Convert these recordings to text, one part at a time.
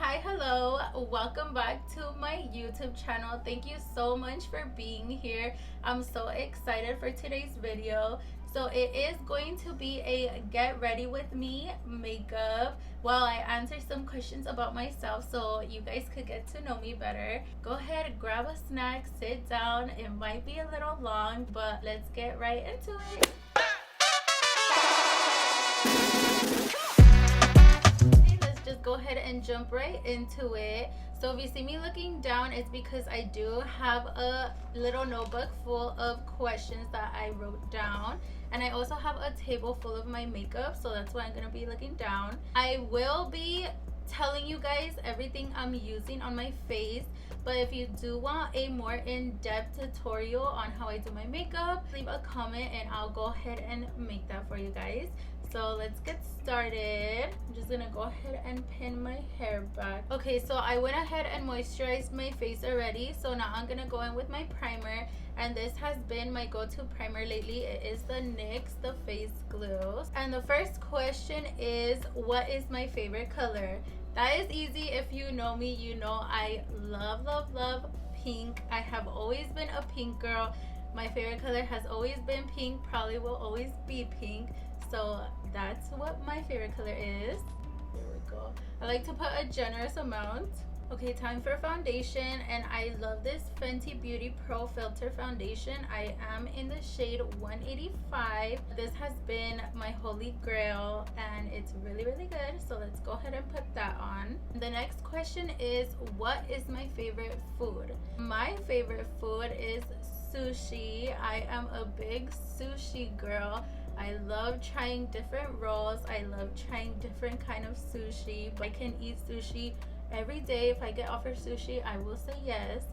Hi, hello, welcome back to my YouTube channel. Thank you so much for being here. I'm so excited for today's video. So it is going to be a get ready with me makeup while I answer some questions about myself so you guys could get to know me better. Go ahead, grab a snack, sit down. It might be a little long, but let's get right into it. Just go ahead and jump right into it. So if you see me looking down, it's because I do have a little notebook full of questions that I wrote down, and I also have a table full of my makeup, so that's why I'm gonna be looking down. I will be telling you guys everything I'm using on my face, but if you do want a more in-depth tutorial on how I do my makeup, leave a comment and I'll go ahead and make that for you guys. So let's get started. I'm just gonna go ahead and pin my hair back. Okay, so I went ahead and moisturized my face already, so now I'm gonna go in with my primer, and this has been my go-to primer lately. It is the NYX the Face Glue. And the first question is, what is my favorite color? That is easy. If you know me, you know I love pink. I have always been a pink girl. My favorite color has always been pink, probably will always be pink. So that's what my favorite color is. There we go. I like to put a generous amount. Okay, time for foundation, and I love this Fenty Beauty Pro Filter foundation. I am in the shade 185. This has been my holy grail and it's really good. So let's go ahead and put that on. The next question is, what is my favorite food? My favorite food is sushi. I am a big sushi girl. I love trying different rolls. I love trying different kind of sushi. I can eat sushi every day. If I get offered sushi, I will say yes.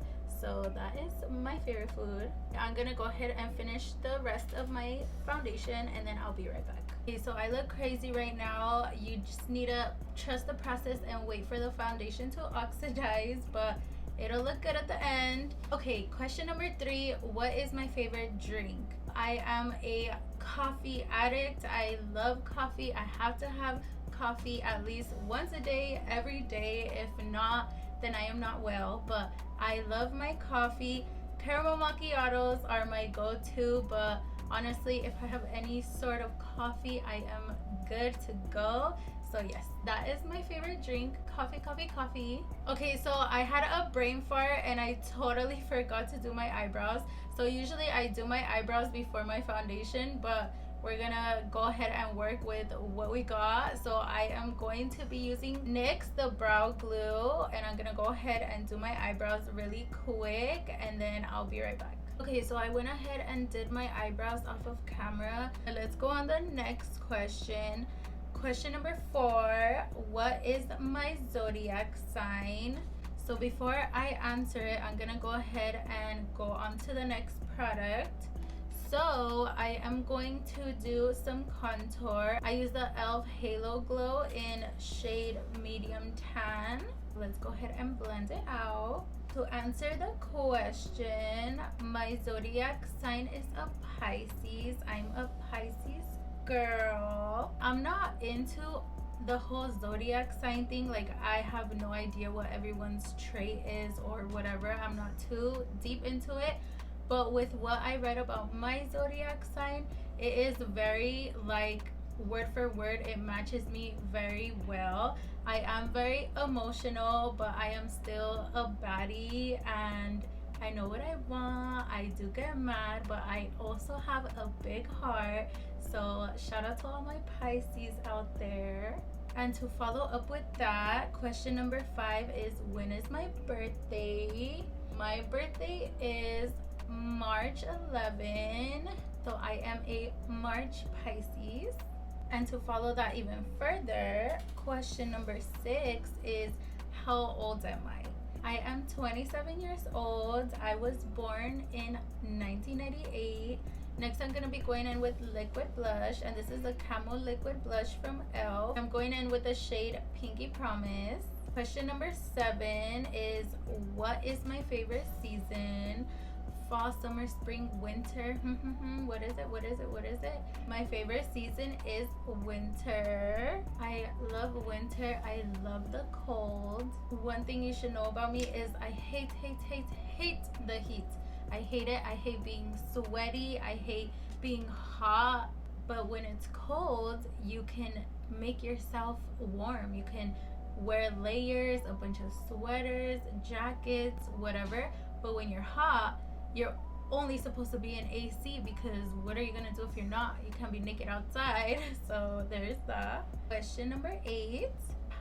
So that is my favorite food. I'm gonna go ahead and finish the rest of my foundation and then I'll be right back. Okay, so I look crazy right now. You just need to trust the process and wait for the foundation to oxidize, but it'll look good at the end. Okay, question number 3, what is my favorite drink? I am a coffee addict. I love coffee. I have to have coffee at least once a day, every day. If not, then I am not well. But I love my coffee. Caramel macchiatos are my go-to, but honestly, if I have any sort of coffee, I am good to go. So yes, that is my favorite drink. Coffee. Okay, so I had a brain fart and I totally forgot to do my eyebrows. So usually I do my eyebrows before my foundation, but we're gonna go ahead and work with what we got. So I am going to be using NYX the brow glue, and I'm gonna go ahead and do my eyebrows really quick and then I'll be right back. Okay, so I went ahead and did my eyebrows off of camera. Let's go on the next question. Question number 4, what is my zodiac sign? So before I answer it, I'm gonna go ahead and go on to the next product. So I am going to do some contour. I use the e.l.f. Halo Glow in shade medium tan. Let's go ahead and blend it out. To answer the question, my zodiac sign is a Pisces. I'm a Pisces girl. I'm not into the whole zodiac sign thing. Like, I have no idea what everyone's trait is or whatever. I'm not too deep into it, but with what I read about my zodiac sign, it is very, like, word for word, it matches me very well. I am very emotional, but I am still a baddie and I know what I want. I do get mad, but I also have a big heart. So shout out to all my Pisces out there. And to follow up with that, question number 5 is, when is my birthday? My birthday is March 11. So I am a March Pisces. And to follow that even further, question number 6 is, how old am I? I am 27 years old. I was born in 1998. Next, I'm gonna be going in with liquid blush, and this is a Camo liquid blush from e.l.f. I'm going in with the shade Pinky Promise. Question number 7 is, what is my favorite season? Fall, summer, spring, winter. What is it? My favorite season is winter. I love winter. I love the cold. one thing you should know about me is I hate the heat. I hate it. I hate being sweaty. I hate being hot. But when it's cold, you can make yourself warm. You can wear layers, a bunch of sweaters, jackets, whatever. But when you're hot, you're only supposed to be in AC, because what are you gonna do if you're not? You can't be naked outside. So there's that. Question number 8.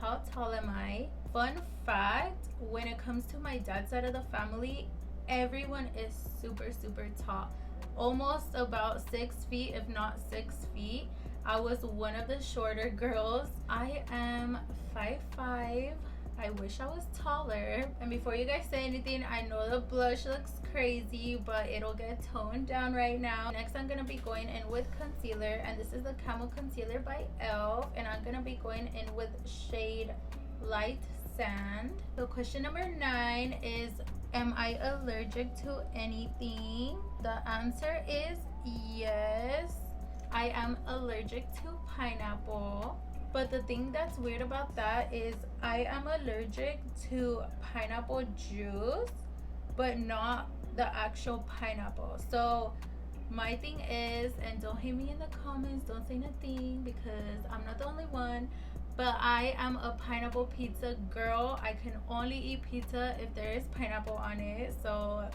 How tall am I? Fun fact, when it comes to my dad's side of the family, everyone is super tall. Almost about 6 feet, if not 6 feet. I was one of the shorter girls. I am 5'5". I wish I was taller. And before you guys say anything, I know the blush looks crazy, but it'll get toned down right now. Next, I'm gonna be going in with concealer, and this is the Camo Concealer by e.l.f. and I'm gonna be going in with shade Light Sand. So question number 9 is, am I allergic to anything? The answer is yes. I am allergic to pineapple. But the thing that's weird about that is I am allergic to pineapple juice, but not the actual pineapple. So my thing is, and don't hate me in the comments, don't say nothing, because I'm not the only one, but I am a pineapple pizza girl. I can only eat pizza if there is pineapple on it. So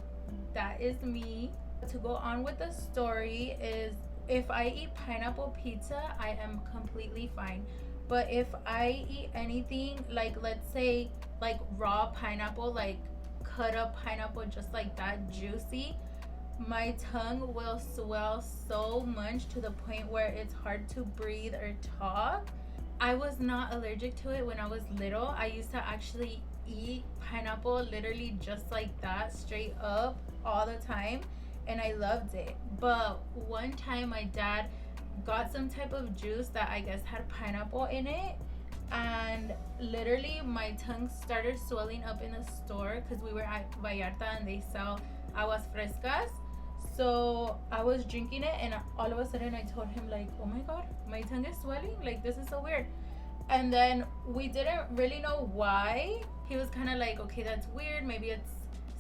that is me. To go on with the story is, if I eat pineapple pizza, I am completely fine. But if I eat anything, like let's say like raw pineapple, like cut up pineapple just like that, juicy, my tongue will swell so much to the point where it's hard to breathe or talk. I was not allergic to it when I was little. I used to actually eat pineapple literally just like that, straight up, all the time, and I loved it. But one time my dad got some type of juice that I guess had pineapple in it, and literally my tongue started swelling up in the store, because we were at Vallarta and they sell aguas frescas. So I was drinking it, and all of a sudden I told him, like, oh my god, my tongue is swelling, like this is so weird. And then we didn't really know why. He was kind of like, okay, that's weird, maybe it's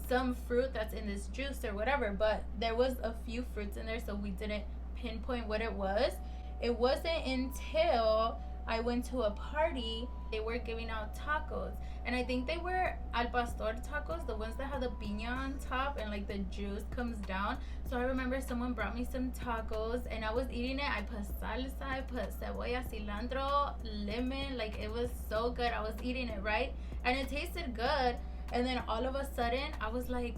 some fruit that's in this juice or whatever. But there was a few fruits in there, so we didn't pinpoint what it was. It wasn't until I went to a party, they were giving out tacos, and I think they were al pastor tacos, the ones that have the piña on top and like the juice comes down. So I remember someone brought me some tacos and I was eating it. I put salsa, I put cebolla, cilantro, lemon, like it was so good. I was eating it, right, and it tasted good. And then all of a sudden I was like,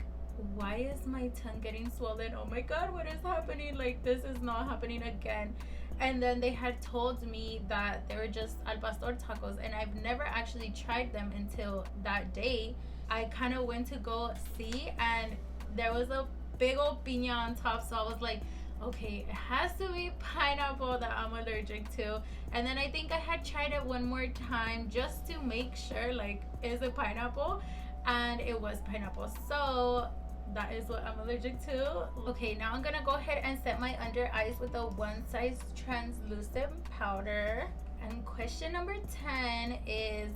why is my tongue getting swollen? Oh my god, what is happening? Like, this is not happening again. And then they had told me that they were just al pastor tacos, and I've never actually tried them until that day. I kind of went to go see, and there was a big old piña on top, so I was like, okay, it has to be pineapple that I'm allergic to. And then I think I had tried it one more time just to make sure, like, is it pineapple? And it was pineapple. So that is what I'm allergic to. Okay, now I'm gonna go ahead and set my under eyes with a One Size translucent powder. And question number 10 is,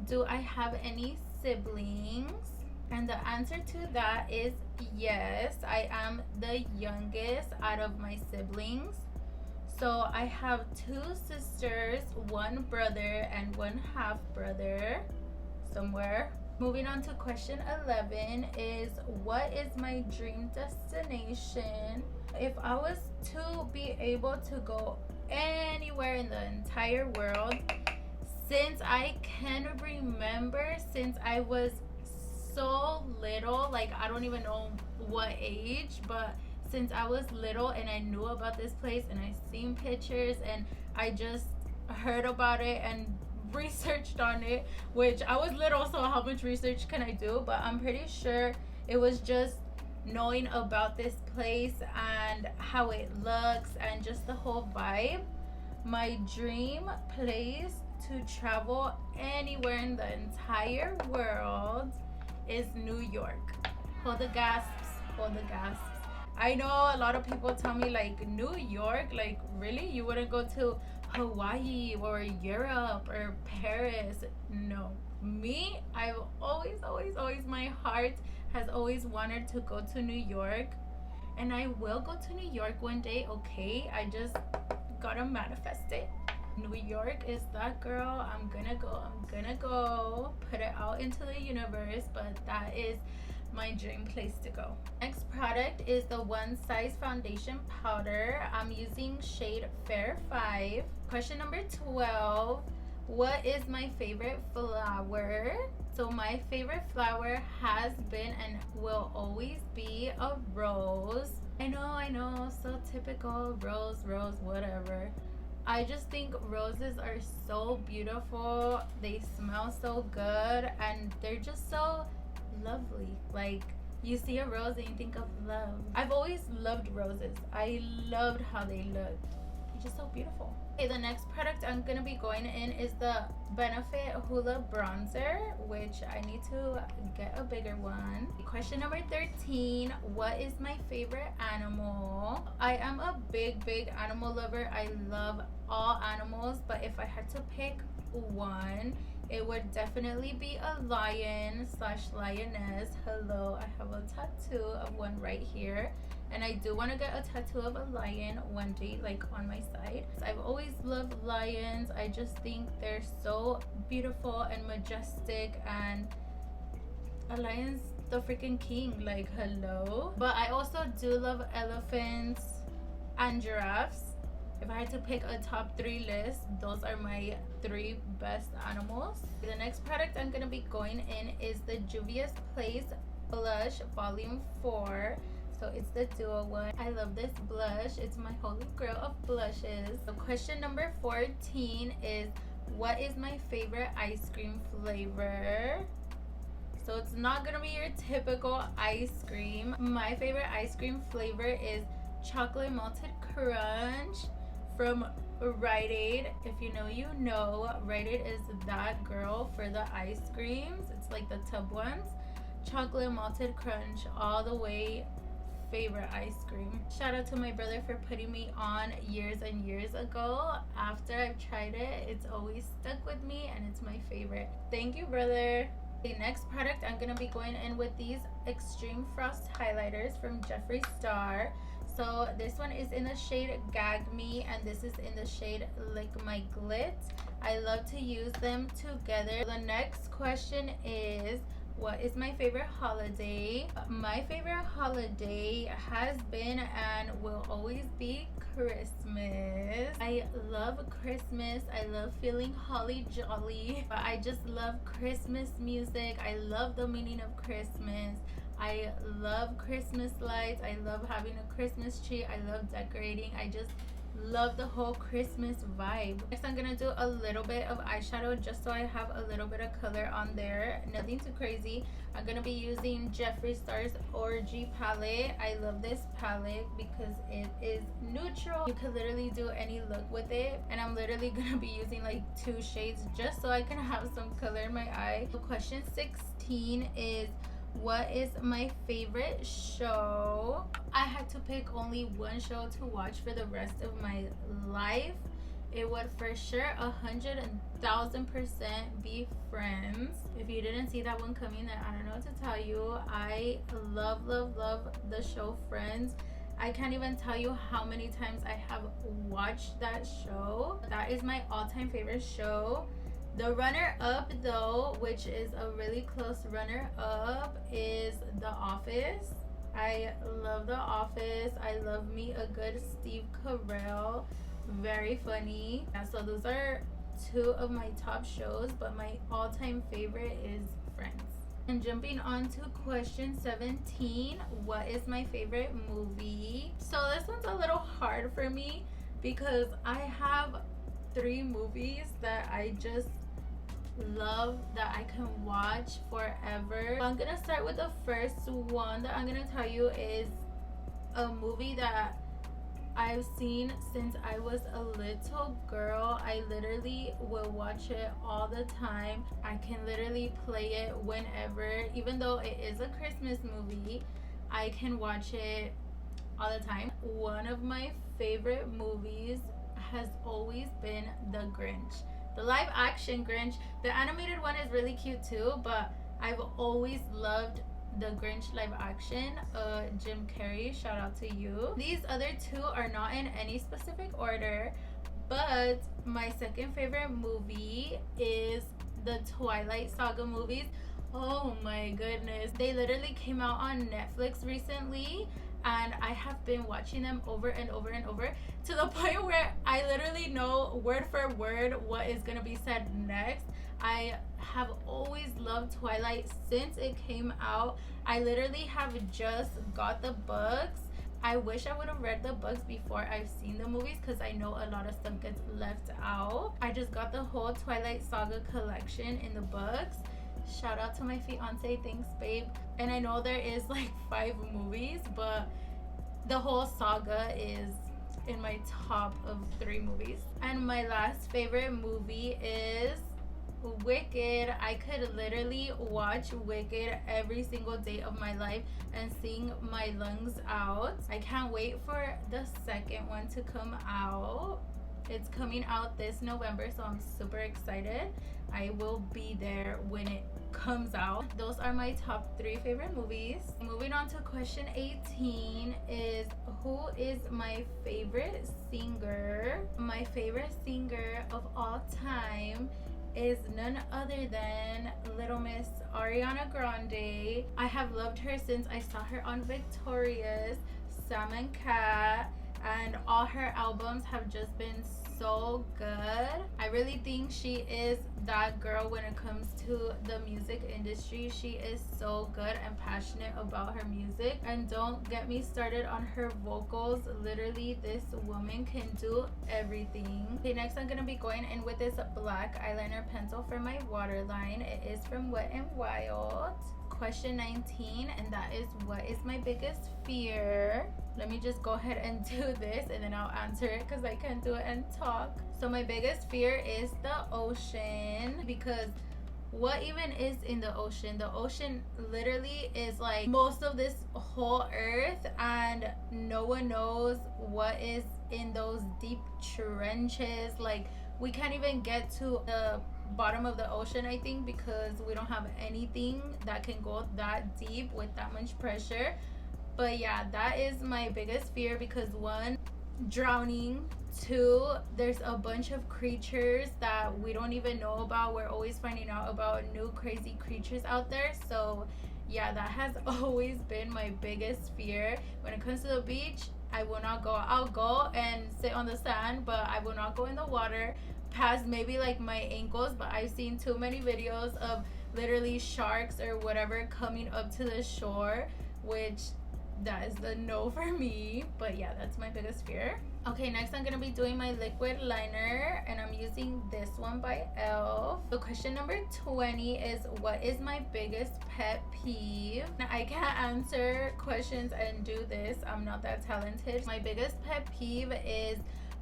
do I have any siblings? And the answer to that is yes. I am the youngest out of my siblings. So I have 2 sisters, 1 brother, and 1 half brother somewhere. Moving on to question 11 is, what is my dream destination? If I was to be able to go anywhere in the entire world, since I can remember, since I was so little, like I don't even know what age, but since I was little and I knew about this place and I seen pictures and I just heard about it and researched on it, which I was little, so how much research can I do? But I'm pretty sure it was just knowing about this place and how it looks and just the whole vibe. My dream place to travel anywhere in the entire world is New York. Hold the gasps, hold the gasps. I know a lot of people tell me, like, New York, like, really? You wouldn't go to Hawaii or Europe or Paris? No, Me, I've always, my heart has always wanted to go to New York, and I will go to New York one day, okay? I just gotta manifest it. New York is that girl. I'm gonna go put it out into the universe, but that is my dream place to go. Next product is the One Size foundation powder. I'm using shade Fair 5. Question number 12, what is my favorite flower? So my favorite flower has been and will always be a rose. I know, so typical, rose, whatever. I just think roses are so beautiful. They smell so good and they're just so lovely. Like, you see a rose and you think of love. I've always loved roses. I loved how they looked. They're just so beautiful. Okay, the next product I'm gonna be going in is the Benefit Hoola Bronzer, which I need to get a bigger one. Question number 13, what is my favorite animal? I am a big animal lover. I love all animals, but if I had to pick one, it would definitely be a lion / lioness. Hello, I have a tattoo of one right here, and I do want to get a tattoo of a lion one day, like on my side. I've always loved lions. I just think they're so beautiful and majestic, and a lion's the freaking king, like, hello. But I also do love elephants and giraffes. If I had to pick a top 3 list, those are my 3 best animals. The next product I'm gonna be going in is the Juvia's Place Blush Volume 4. So it's the duo one. I love this blush. It's my holy grail of blushes. So question number 14 is, what is my favorite ice cream flavor? So it's not gonna be your typical ice cream. My favorite ice cream flavor is chocolate malted crunch from Rite Aid. If you know, you know. Rite Aid is that girl for the ice creams. It's like the tub ones. Chocolate malted crunch all the way. Favorite ice cream. Shout out to my brother for putting me on years and years ago. After I've tried it, it's always stuck with me and it's my favorite. Thank you, brother. The next product, I'm gonna be going in with these Extreme Frost highlighters from Jeffree Star. So this one is in the shade Gag Me, and this is in the shade Lick My Glit. I love to use them together. The next question is, what is my favorite holiday? My favorite holiday has been and will always be Christmas. I love Christmas. I love feeling holly jolly. I just love Christmas music. I love the meaning of Christmas. I love Christmas lights. I love having a Christmas tree. I love decorating. I just love the whole Christmas vibe. Next, I'm gonna do a little bit of eyeshadow just so I have a little bit of color on there. Nothing too crazy. I'm gonna be using Jeffree Star's Orgy palette. I love this palette because it is neutral. You can literally do any look with it, and I'm literally gonna be using like 2 shades just so I can have some color in my eye. So question 16 is, what is my favorite show? I had to pick only one show to watch for the rest of my life. It would for sure 100,000% be Friends. If you didn't see that one coming, then I don't know what to tell you. I love the show Friends. I can't even tell you how many times I have watched that show. That is my all-time favorite show. The runner-up though, which is a really close runner-up, is The Office. I love The Office. I love me a good Steve Carell. Very funny. Yeah, so those are 2 of my top shows, but my all-time favorite is Friends. And jumping on to question 17, what is my favorite movie? So this one's a little hard for me because I have 3 movies that I just love that I can watch forever. I'm gonna start with the first one that I'm gonna tell you is a movie that I've seen since I was a little girl. I literally will watch it all the time. I can literally play it whenever. Even though it is a Christmas movie, I can watch it all the time. One of my favorite movies has always been The Grinch. The live action Grinch, the animated one is really cute too, but I've always loved the Grinch live action. Jim Carrey, shout out to you. These other two are not in any specific order, but my second favorite movie is the Twilight Saga movies. Oh my goodness. They literally came out on Netflix recently, and I have been watching them over and over and over to the point where I literally know word for word what is gonna be said next. I have always loved Twilight since it came out. I literally have just got the books. I wish I would have read the books before I've seen the movies, because I know a lot of stuff gets left out. I just got the whole Twilight Saga collection in the books. Shout out to my fiance, thanks babe. And I know there is like 5 movies, but the whole saga is in my top of 3 movies. And my last favorite movie is Wicked. I could literally watch Wicked every single day of my life and sing my lungs out. I can't wait for the second one to come out. It's coming out this November, so I'm super excited. I will be there when it comes out. Those are my top 3 favorite movies. Moving on to question 18 is, who is my favorite singer? My favorite singer of all time is none other than Little Miss Ariana Grande. I have loved her since I saw her on Victorious, Sam and Cat, and all her albums have just been so good. I really think she is that girl when it comes to the music industry. She is so good and passionate about her music. And don't get me started on her vocals. Literally, this woman can do everything. Okay, next I'm gonna be going in with this black eyeliner pencil for my waterline. It is from Wet n Wild. Question 19, and that is, what is my biggest fear? Let me just go ahead and do this and then I'll answer it, because I can't do it and talk. So my biggest fear is the ocean, because what even is in the ocean? The ocean literally is like most of this whole earth, and no one knows what is in those deep trenches. Like, we can't even get to the bottom of the ocean, I think, because we don't have anything that can go that deep with that much pressure. But yeah, that is my biggest fear, because 1, drowning. 2, there's a bunch of creatures that we don't even know about. We're always finding out about new crazy creatures out there. So yeah, that has always been my biggest fear. When it comes to the beach, I will not go. I'll go and sit on the sand, but I will not go in the water past maybe like my ankles. But I've seen too many videos of literally sharks or whatever coming up to the shore, which that is the no for me. But yeah, that's my biggest fear. Okay, next I'm gonna be doing my liquid liner, and I'm using this one by e.l.f. So question number 20 is, what is my biggest pet peeve? Now, I can't answer questions and do this. I'm not that talented. My biggest pet peeve is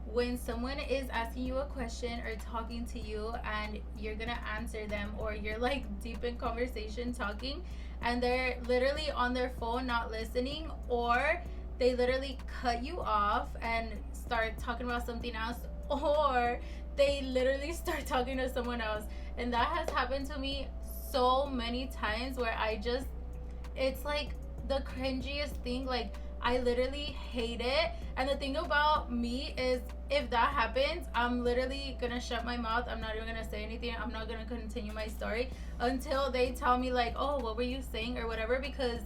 when someone is asking you a question or talking to you and you're gonna answer them, or you're like deep in conversation talking and they're literally on their phone not listening, or they literally cut you off and start talking about something else, or they literally start talking to someone else. And that has happened to me so many times where it's like the cringiest thing. Like, I literally hate it. And the thing about me is, if that happens, I'm literally gonna shut my mouth. I'm not even gonna say anything. I'm not gonna continue my story until they tell me like, oh, what were you saying or whatever, because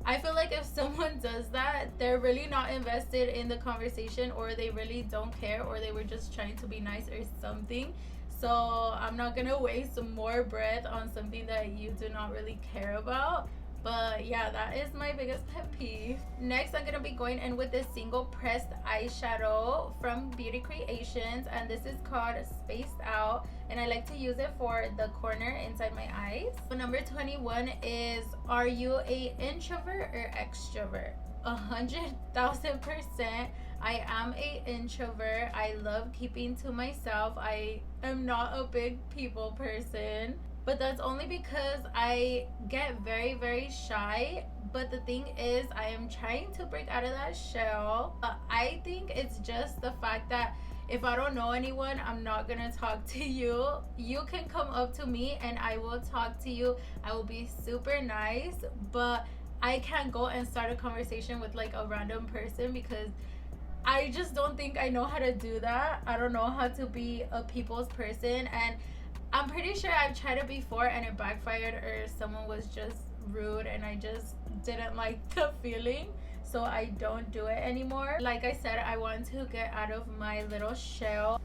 I feel like if someone does that, they're really not invested in the conversation, or they really don't care, or they were just trying to be nice or something. So I'm not gonna waste more breath on something that you do not really care about. But yeah, that is my biggest pet peeve. Next, I'm gonna be going in with this single pressed eyeshadow from Beauty Creations, and this is called Spaced Out, and I like to use it for the corner inside my eyes. So number 21 is, are you a introvert or extrovert? 100,000%. I am a introvert. I love keeping to myself. I am not a big people person. But that's only because I get very, very shy. But the thing is, I am trying to break out of that shell. I think it's just the fact that if I don't know anyone, I'm not gonna talk to you. You can come up to me and I will talk to you. I will be super nice, but I can't go and start a conversation with like a random person because I just don't think I know how to do that. I don't know how to be a people's person, and I'm pretty sure I've tried it before and it backfired, or someone was just rude and I just didn't like the feeling. So I don't do it anymore. Like I said, I want to get out of my little shell,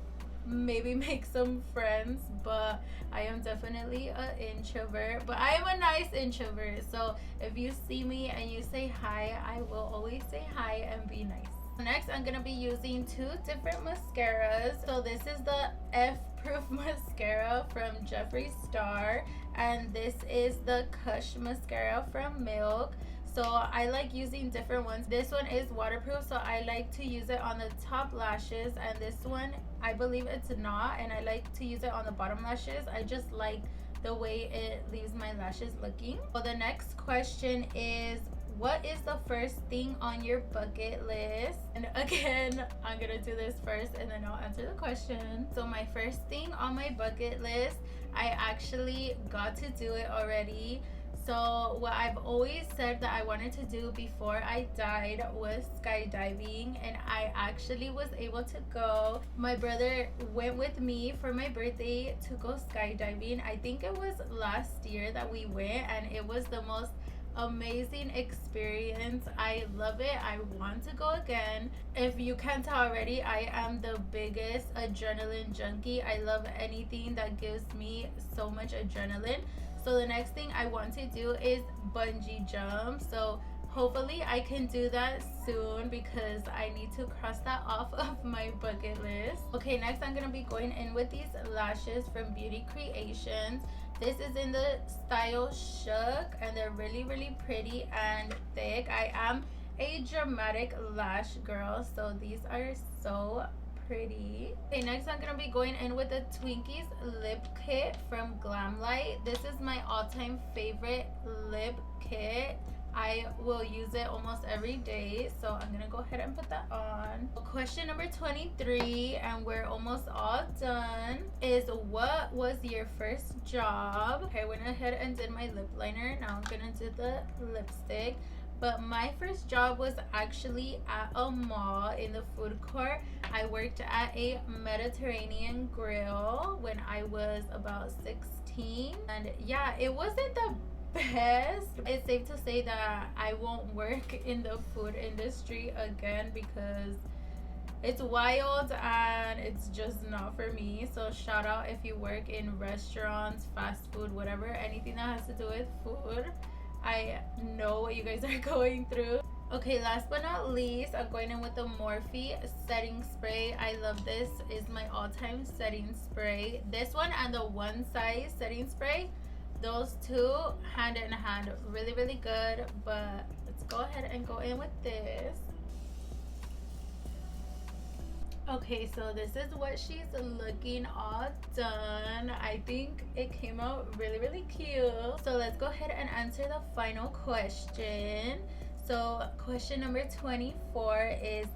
maybe make some friends, but I am definitely an introvert, but I am a nice introvert. So if you see me and you say hi, I will always say hi and be nice. Next, I'm gonna be using two different mascaras. So this is the F-Proof mascara from Jeffree Star, and this is the Kush mascara from Milk. So I like using different ones. This one is waterproof, so I like to use it on the top lashes, and this one I believe it's not, and I like to use it on the bottom lashes. I just like the way it leaves my lashes looking. So the next question is, what is the first thing on your bucket list? And again, I'm gonna do this first and then I'll answer the question. So my first thing on my bucket list, I actually got to do it already. So what I've always said that I wanted to do before I died was skydiving, and I actually was able to go. My brother went with me for my birthday to go skydiving. I think it was last year that we went, and it was the most amazing experience. I love it. I want to go again. If you can't tell already, I am the biggest adrenaline junkie. I love anything that gives me so much adrenaline. So the next thing I want to do is bungee jump. So hopefully I can do that soon because I need to cross that off of my bucket list. Okay, next I'm gonna be going in with these lashes from Beauty Creations. This is in the style Shook, and they're really, really pretty and thick. I am a dramatic lash girl, so these are so pretty. Okay, next I'm gonna be going in with the Twinkies lip kit from Glamlight. This is my all-time favorite lip kit. I will use it almost every day, so I'm gonna go ahead and put that on. Question number 23, and we're almost all done, is what was your first job? Okay, I went ahead and did my lip liner. Now I'm gonna do the lipstick. But my first job was actually at a mall in the food court. I worked at a Mediterranean grill when I was about 16. And yeah, it wasn't the best. It's safe to say that I won't work in the food industry again because it's wild and it's just not for me. So shout out if you work in restaurants, fast food, whatever, anything that has to do with food. I know what you guys are going through. Okay, last but not least, I'm going in with the Morphe setting spray. I love this. It's my all-time setting spray. This one and the One Size setting spray, those two hand in hand, really, really good. But let's go ahead and go in with this. Okay, so this is what she's looking all done. I think it came out really, really cute. So let's go ahead and answer the final question. So question number 24 is,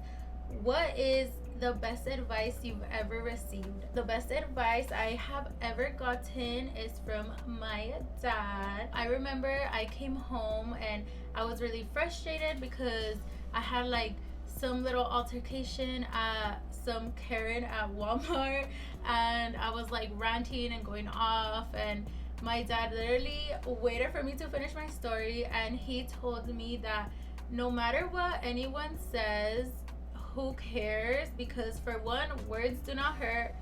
what is the best advice you've ever received? The best advice I have ever gotten is from my dad. I remember I came home and I was really frustrated because I had like some little altercation at some Karen at Walmart, and I was like ranting and going off, and my dad literally waited for me to finish my story, and he told me that no matter what anyone says, who cares? Because for one, words do not hurt.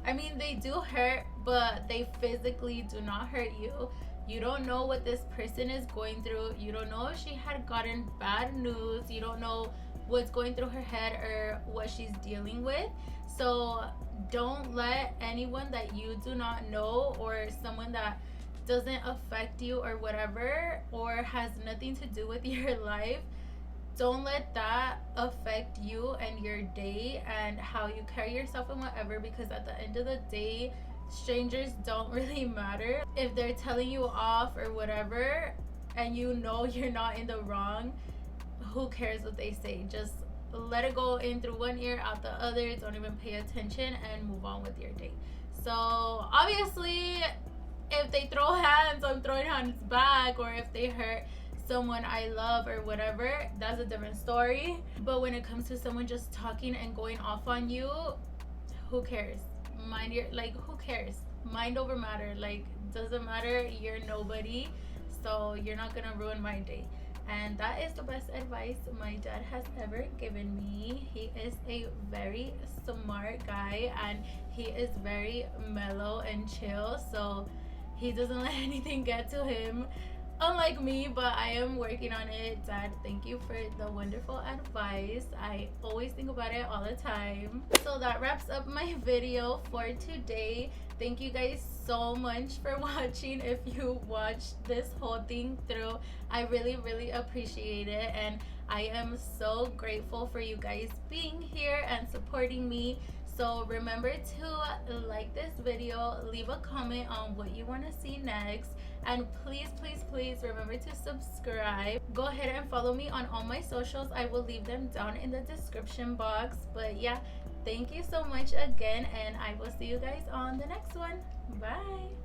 I mean, they do hurt, but they physically do not hurt you. You don't know what this person is going through. You don't know if she had gotten bad news. You don't know what's going through her head or what she's dealing with. So don't let anyone that you do not know, or someone that doesn't affect you or whatever, or has nothing to do with your life, don't let that affect you and your day and how you carry yourself and whatever, because at the end of the day, strangers don't really matter. If they're telling you off or whatever and you know you're not in the wrong, who cares what they say? Just let it go in through one ear, out the other. Don't even pay attention and move on with your day. So obviously, if they throw hands, I'm throwing hands back, or if they hurt someone I love or whatever, that's a different story. But when it comes to someone just talking and going off on you, who cares? Mind your, like, who cares? Mind over matter. Like, doesn't matter, you're nobody, so you're not gonna ruin my day. And that is the best advice my dad has ever given me. He is a very smart guy, and he is very mellow and chill, so he doesn't let anything get to him, unlike me. But I am working on it. Dad, thank you for the wonderful advice. I always think about it all the time. So that wraps up my video for today. Thank you guys so much for watching. If you watched this whole thing through, I really appreciate it, and I am so grateful for you guys being here and supporting me. So remember to like this video, leave a comment on what you want to see next, and please remember to subscribe. Go ahead and follow me on all my socials. I will leave them down in the description box. But yeah, thank you so much again, and I will see you guys on the next one. Bye.